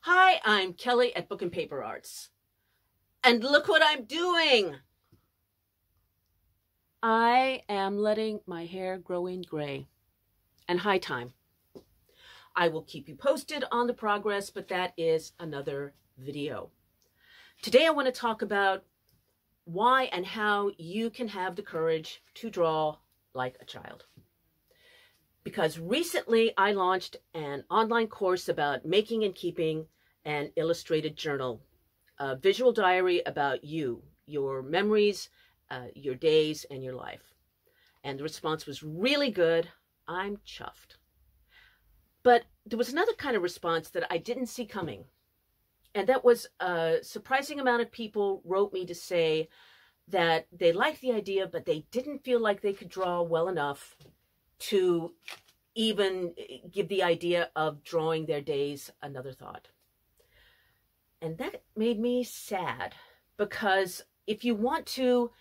Hi, I'm Kelly at Book and Paper Arts. And look what I'm doing! I am letting my hair grow in gray. And high time. I will keep you posted on the progress, but that is another video. Today I want to talk about why and how you can have the courage to draw like a child. Because recently I launched an online course about making and keeping an illustrated journal, a visual diary about you, your memories, your days, and your life. And the response was really good. I'm chuffed. But there was another kind of response that I didn't see coming. And that was a surprising amount of people wrote me to say that they liked the idea, but they didn't feel like they could draw well enough to even give the idea of drawing their days another thought. And that made me sad, because if you want to,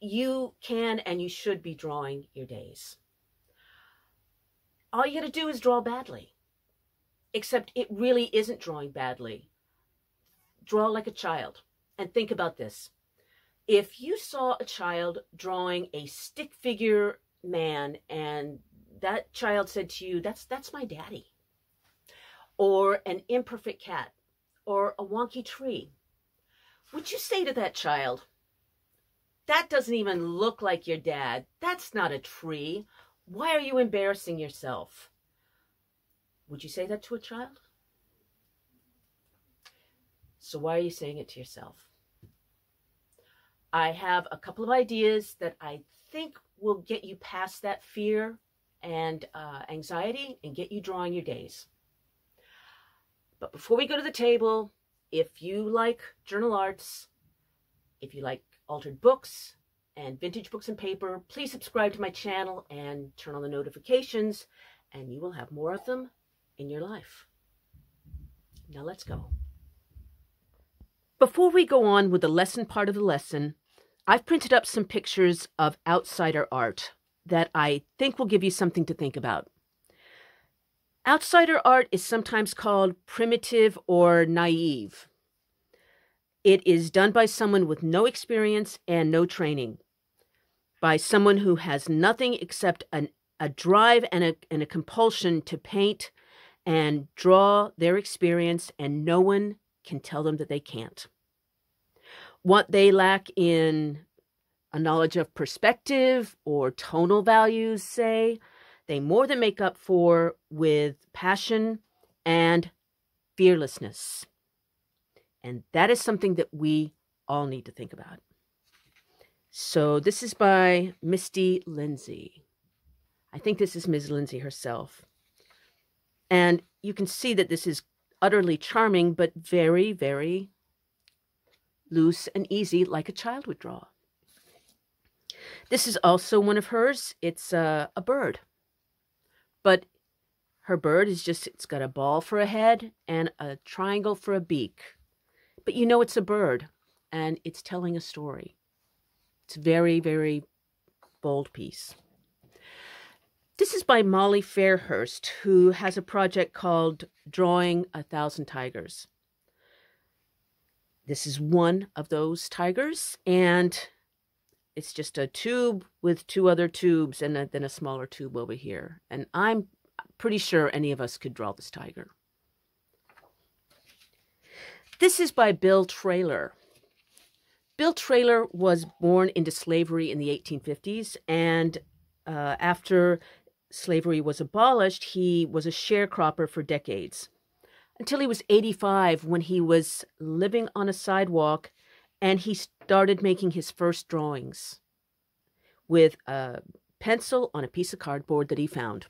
you can and you should be drawing your days. All you got to do is draw badly. Except it really isn't drawing badly. Draw like a child. And think about this. If you saw a child drawing a stick figure man and that child said to you, that's my daddy. Or an imperfect cat. Or a wonky tree. Would you say to that child, that doesn't even look like your dad. That's not a tree. Why are you embarrassing yourself? Would you say that to a child? So why are you saying it to yourself? I have a couple of ideas that I think will get you past that fear and anxiety and get you drawing your days. But before we go to the table, if you like journal arts, if you like altered books and vintage books and paper, please subscribe to my channel and turn on the notifications, and you will have more of them in your life. Now let's go. Before we go on with the lesson part of the lesson, I've printed up some pictures of outsider art that I think will give you something to think about. Outsider art is sometimes called primitive or naive. It is done by someone with no experience and no training, by someone who has nothing except a drive and a compulsion to paint and draw their experience, and no one can tell them that they can't. What they lack in a knowledge of perspective or tonal values, say, they more than make up for with passion and fearlessness. And that is something that we all need to think about. So this is by Misty Lindsay. I think this is Ms. Lindsay herself. And you can see that this is utterly charming, but very, very loose and easy, like a child would draw. This is also one of hers. It's a bird. But her bird is just, it's got a ball for a head and a triangle for a beak. But you know it's a bird, and it's telling a story. It's a very, very bold piece. This is by Molly Fairhurst, who has a project called Drawing 1,000 Tigers. This is one of those tigers, and it's just a tube with two other tubes and then a smaller tube over here. And I'm pretty sure any of us could draw this tiger. This is by Bill Traylor. Bill Traylor was born into slavery in the 1850s, and after slavery was abolished, he was a sharecropper for decades, until he was 85 when he was living on a sidewalk and he started making his first drawings with a pencil on a piece of cardboard that he found.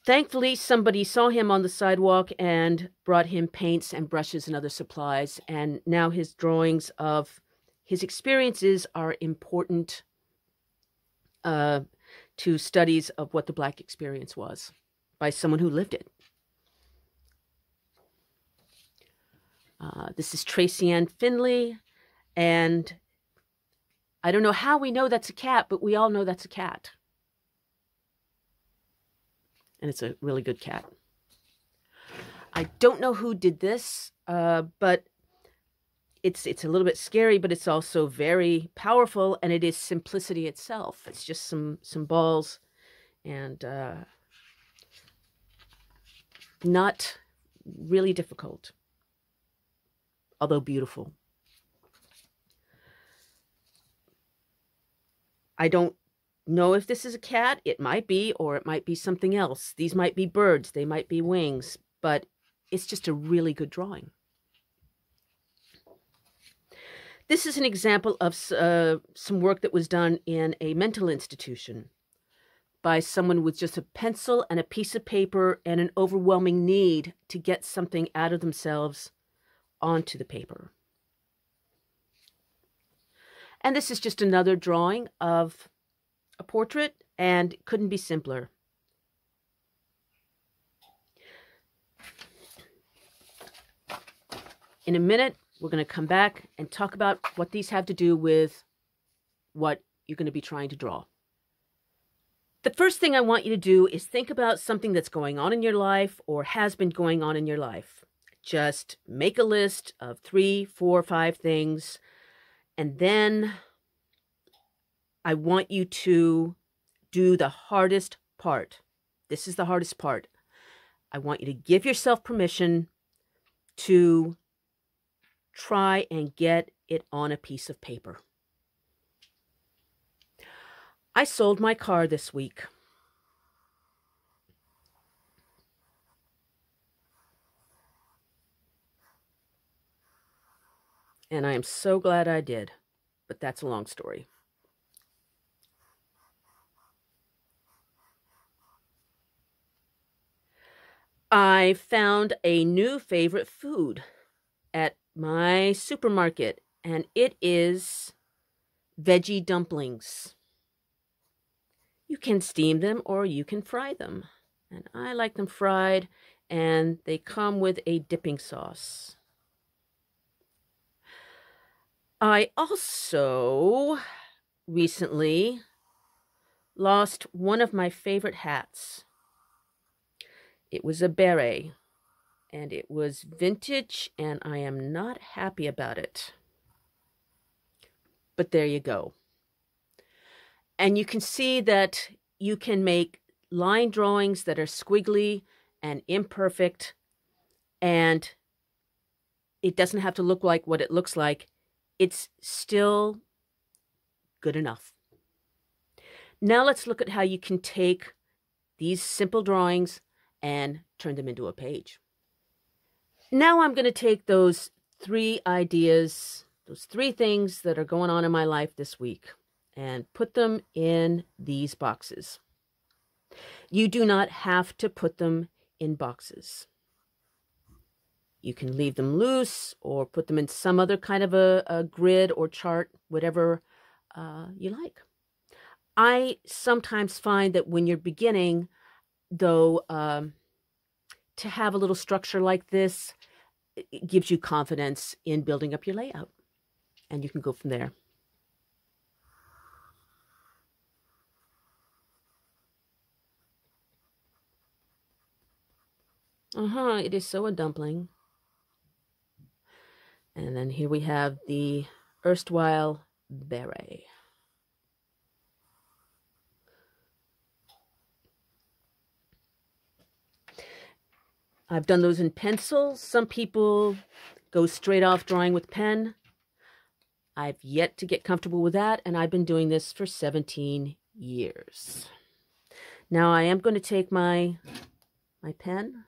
Thankfully, somebody saw him on the sidewalk and brought him paints and brushes and other supplies, and now his drawings of his experiences are important to studies of what the Black experience was by someone who lived it. This is Tracy and Finley, and I don't know how we know that's a cat, but we all know that's a cat. And it's a really good cat. I don't know who did this, but it's a little bit scary, but it's also very powerful, and it is simplicity itself. It's just some balls and not really difficult, although beautiful. I don't know if this is a cat. It might be, or it might be something else. These might be birds. They might be wings, but it's just a really good drawing. This is an example of some work that was done in a mental institution by someone with just a pencil and a piece of paper and an overwhelming need to get something out of themselves onto the paper. And this is just another drawing of a portrait, and it couldn't be simpler. In a minute, we're going to come back and talk about what these have to do with what you're going to be trying to draw. The first thing I want you to do is think about something that's going on in your life or has been going on in your life. Just make a list of 3, 4, 5 things, and then I want you to do the hardest part. This is the hardest part. I want you to give yourself permission to try and get it on a piece of paper. I sold my car this week. And I am so glad I did, but that's a long story. I found a new favorite food at my supermarket, and it is veggie dumplings. You can steam them or you can fry them, and I like them fried, and they come with a dipping sauce. I also recently lost one of my favorite hats. It was a beret, and it was vintage, and I am not happy about it. But there you go. And you can see that you can make line drawings that are squiggly and imperfect, and it doesn't have to look like what it looks like. It's still good enough. Now let's look at how you can take these simple drawings and turn them into a page. Now I'm going to take those 3 ideas, those 3 things that are going on in my life this week, and put them in these boxes. You do not have to put them in boxes. You can leave them loose or put them in some other kind of a grid or chart, whatever you like. I sometimes find that when you're beginning, though, to have a little structure like this, it gives you confidence in building up your layout, and you can go from there. It is so a dumpling. And then here we have the erstwhile beret. I've done those in pencil. Some people go straight off drawing with pen. I've yet to get comfortable with that, and I've been doing this for 17 years. Now I am going to take my pen,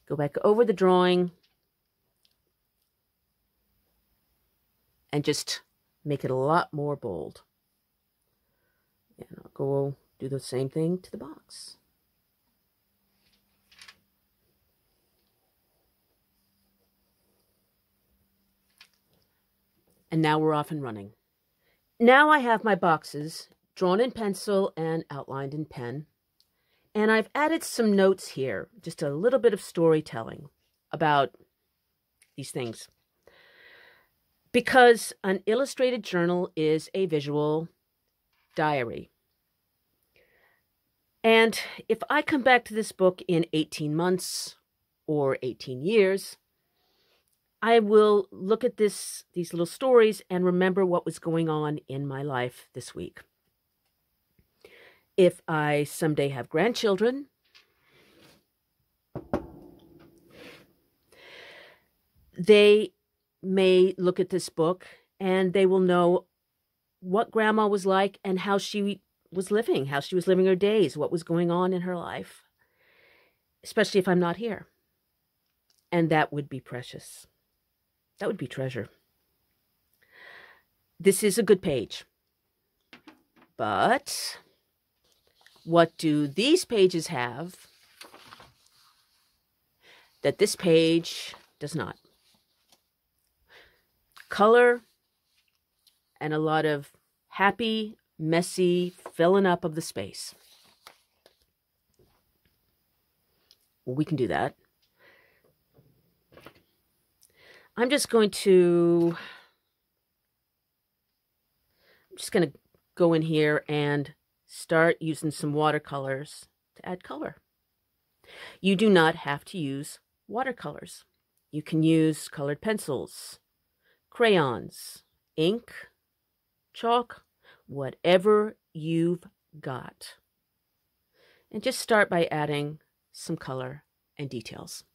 go back over the drawing, and just make it a lot more bold. And I'll go do the same thing to the box. And now we're off and running. Now I have my boxes drawn in pencil and outlined in pen. And I've added some notes here, just a little bit of storytelling about these things. Because an illustrated journal is a visual diary. And if I come back to this book in 18 months or 18 years, I will look at these little stories and remember what was going on in my life this week. If I someday have grandchildren, they may look at this book and they will know what Grandma was like and how she was living her days, what was going on in her life, especially if I'm not here. And that would be precious. That would be treasure. This is a good page. But what do these pages have that this page does not? Color and a lot of happy, messy filling up of the space. Well, we can do that. I'm just going to go in here and start using some watercolors to add color. You do not have to use watercolors. You can use colored pencils, crayons, ink, chalk, whatever you've got. And just start by adding some color and details.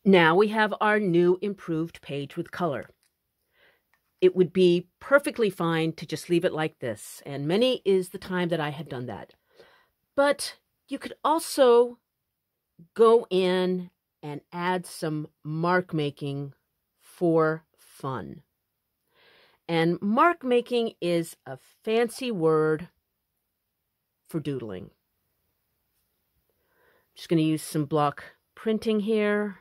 Now we have our new improved page with color. It would be perfectly fine to just leave it like this, and many is the time that I had done that. But you could also go in and add some mark making for fun. And mark making is a fancy word for doodling. I'm just going to use some block printing here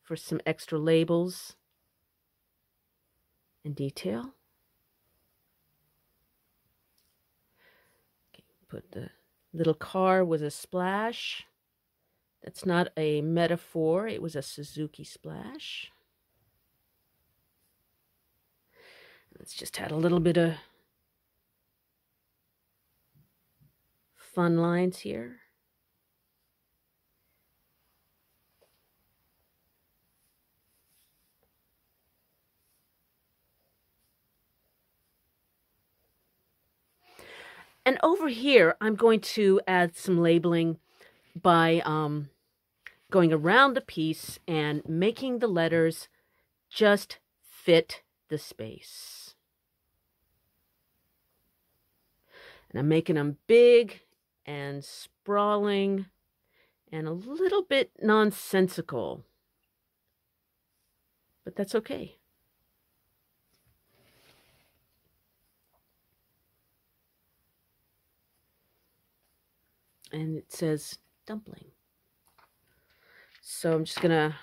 for some extra labels and detail. Okay, put the little car with a splash. That's not a metaphor, it was a Suzuki splash. Let's just add a little bit of fun lines here. And over here, I'm going to add some labeling by going around the piece and making the letters just fit the space. And I'm making them big and sprawling and a little bit nonsensical. But that's okay. And it says dumpling. So I'm just gonna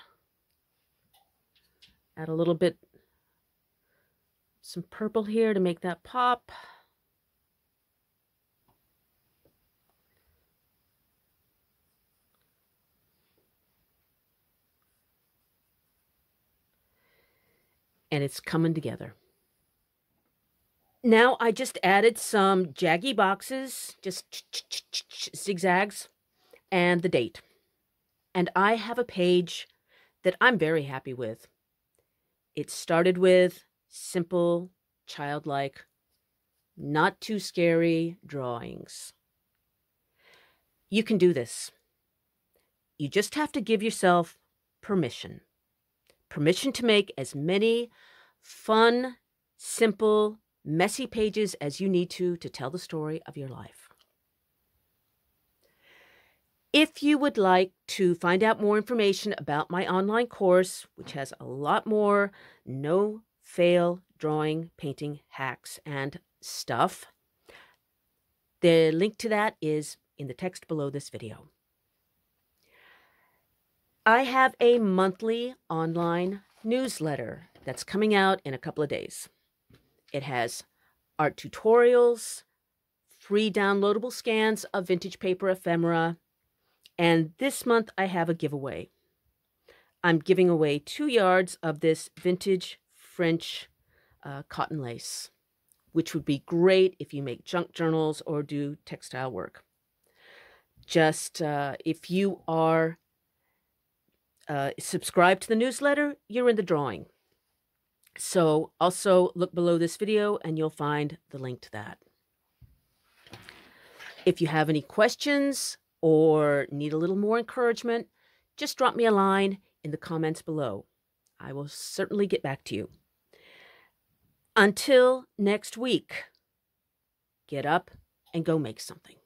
add a little bit, some purple here to make that pop. And it's coming together. Now I just added some jaggy boxes, just zigzags, and the date. And I have a page that I'm very happy with. It started with simple, childlike, not too scary drawings. You can do this. You just have to give yourself permission. Permission to make as many fun, simple, messy pages as you need to tell the story of your life. If you would like to find out more information about my online course, which has a lot more no-fail drawing, painting hacks and stuff, the link to that is in the text below this video. I have a monthly online newsletter that's coming out in a couple of days. It has art tutorials, free downloadable scans of vintage paper ephemera, and this month I have a giveaway. I'm giving away 2 yards of this vintage French cotton lace, which would be great if you make junk journals or do textile work. Just if you are subscribed to the newsletter, you're in the drawing. So also look below this video and you'll find the link to that. If you have any questions or need a little more encouragement, just drop me a line in the comments below. I will certainly get back to you. Until next week, get up and go make something.